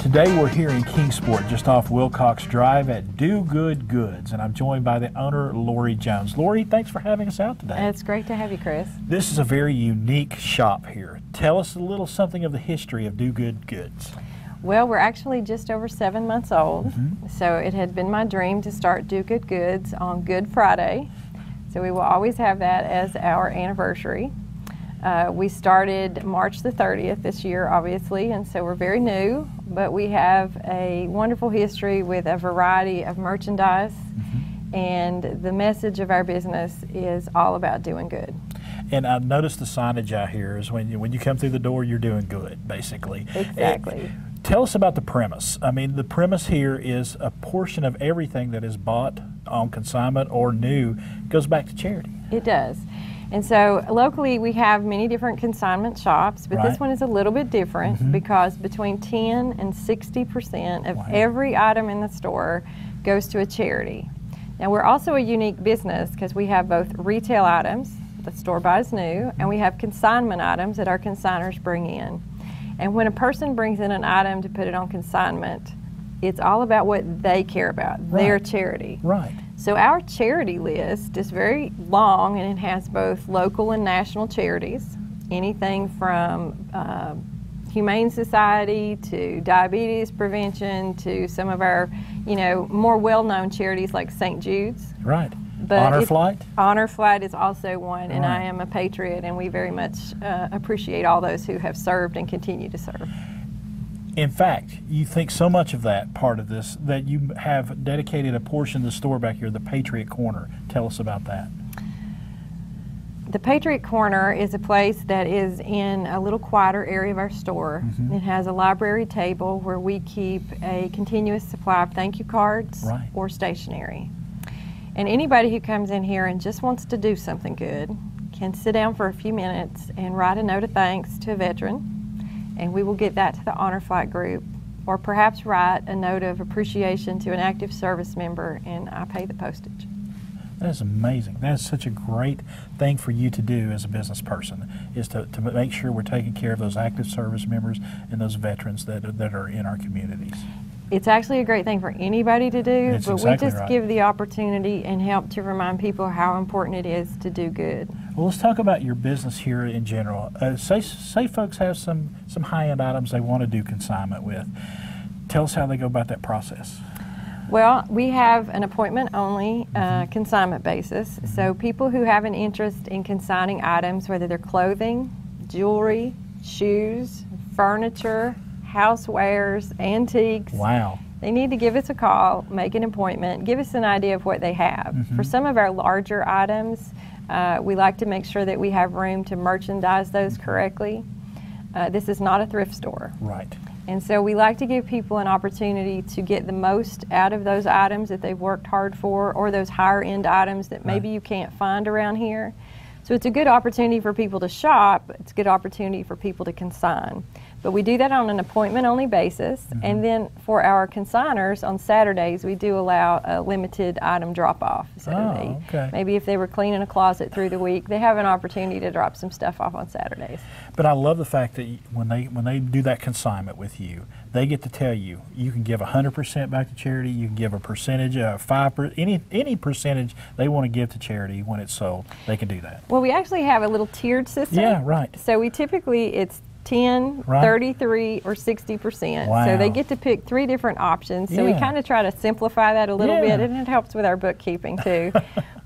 Today we're here in Kingsport, just off Wilcox Drive at Do Good Goods, and I'm joined by the owner, Lori Jones. Lori, thanks for having us out today. It's great to have you, Chris. This is a very unique shop here. Tell us a little something of the history of Do Good Goods. Well, we're actually just over 7 months old, so it had been my dream to start Do Good Goods on Good Friday, so we will always have that as our anniversary. We started March the 30th this year, obviously, and so we're very new, but we have a wonderful history with a variety of merchandise, and the message of our business is all about doing good. And I've noticed the signage out here is when you come through the door, you're doing good, basically. Exactly. Tell us about the premise. I mean, the premise here is a portion of everything that is bought on consignment or new goes back to charity. It does. And so locally we have many different consignment shops, but this one is a little bit different because between 10 and 60% of every item in the store goes to a charity. Now we're also a unique business because we have both retail items the store buys new, and we have consignment items that our consigners bring in. And when a person brings in an item to put it on consignment, it's all about what they care about, their charity. Right. So our charity list is very long, and it has both local and national charities, anything from Humane Society to diabetes prevention to some of our, more well-known charities like St. Jude's. Right. But Honor Flight? Honor Flight is also one, and I am a Patriot, and we very much appreciate all those who have served and continue to serve. In fact, you think so much of that part of this that you have dedicated a portion of the store back here, the Patriot Corner. Tell us about that. The Patriot Corner is a place that is in a little quieter area of our store. It has a library table where we keep a continuous supply of thank you cards or stationery. And anybody who comes in here and just wants to do something good can sit down for a few minutes and write a note of thanks to a veteran, and we will get that to the Honor Flight group, or perhaps write a note of appreciation to an active service member, and I pay the postage. That is amazing. That is such a great thing for you to do as a business person, is to make sure we're taking care of those active service members and those veterans that are in our communities. It's actually a great thing for anybody to do, but we just right. give the opportunity and help to remind people how important it is to do good. Well, let's talk about your business here in general. Say folks have some high-end items they want to do consignment with. Tell us how they go about that process. Well, we have an appointment-only consignment basis, so people who have an interest in consigning items, whether they're clothing, jewelry, shoes, furniture, housewares, antiques. Wow. They need to give us a call, make an appointment, give us an idea of what they have. For some of our larger items, we like to make sure that we have room to merchandise those correctly. This is not a thrift store. Right. And so we like to give people an opportunity to get the most out of those items that they've worked hard for, or those higher end items that maybe you can't find around here. So it's a good opportunity for people to shop, it's a good opportunity for people to consign. But we do that on an appointment-only basis, and then for our consigners on Saturdays, we do allow a limited item drop-off. So maybe if they were cleaning a closet through the week, they have an opportunity to drop some stuff off on Saturdays. But I love the fact that when they do that consignment with you, they get to tell you, you can give 100% back to charity, you can give a percentage, 5%, any percentage they want to give to charity when it's sold, they can do that. Well, we actually have a little tiered system. Yeah, right. So we typically, it's 10, 33, or 60%. Wow. So they get to pick 3 different options. So we kind of try to simplify that a little bit, and it helps with our bookkeeping too.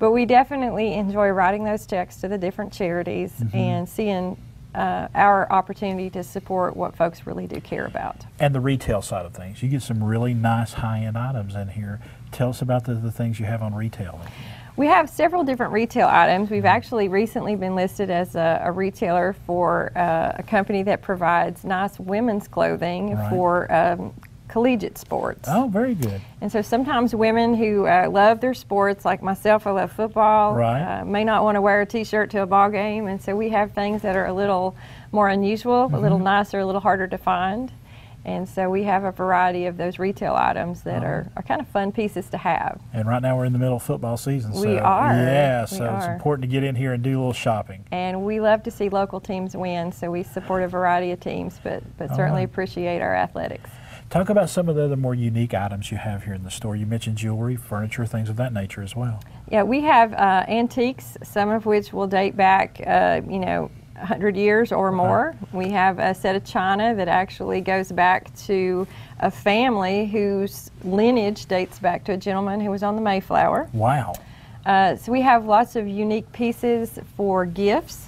But we definitely enjoy writing those checks to the different charities and seeing our opportunity to support what folks really do care about. And the retail side of things, you get some really nice high-end items in here. Tell us about the things you have on retail. We have several different retail items. We've actually recently been listed as a retailer for a company that provides nice women's clothing for collegiate sports. Oh, very good. And so sometimes women who love their sports, like myself, I love football, may not want to wear a t-shirt to a ball game, and so we have things that are a little more unusual, a little nicer, a little harder to find. And so we have a variety of those retail items that are kind of fun pieces to have. And right now we're in the middle of football season. We are. Yeah, so it's important to get in here and do a little shopping. And we love to see local teams win, so we support a variety of teams, but certainly appreciate our athletics. Talk about some of the other more unique items you have here in the store. You mentioned jewelry, furniture, things of that nature as well. Yeah, we have antiques, some of which will date back, 100 years or more. We have a set of china that actually goes back to a family whose lineage dates back to a gentleman who was on the Mayflower. Wow. So we have lots of unique pieces for gifts.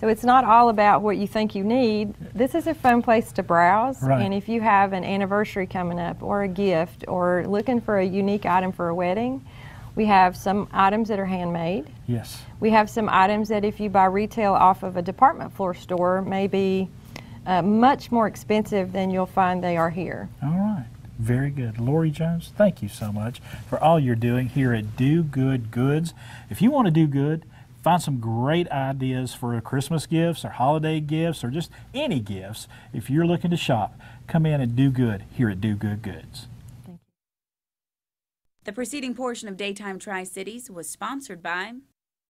So it's not all about what you think you need. This is a fun place to browse. Right. And if you have an anniversary coming up or a gift or looking for a unique item for a wedding, we have some items that are handmade. Yes. We have some items that if you buy retail off of a department floor store may be much more expensive than you'll find they are here. All right. Very good. Lori Jones, thank you so much for all you're doing here at Do Good Goods. If you want to do good, find some great ideas for Christmas gifts or holiday gifts or just any gifts. If you're looking to shop, come in and do good here at Do Good Goods. The preceding portion of Daytime Tri-Cities was sponsored by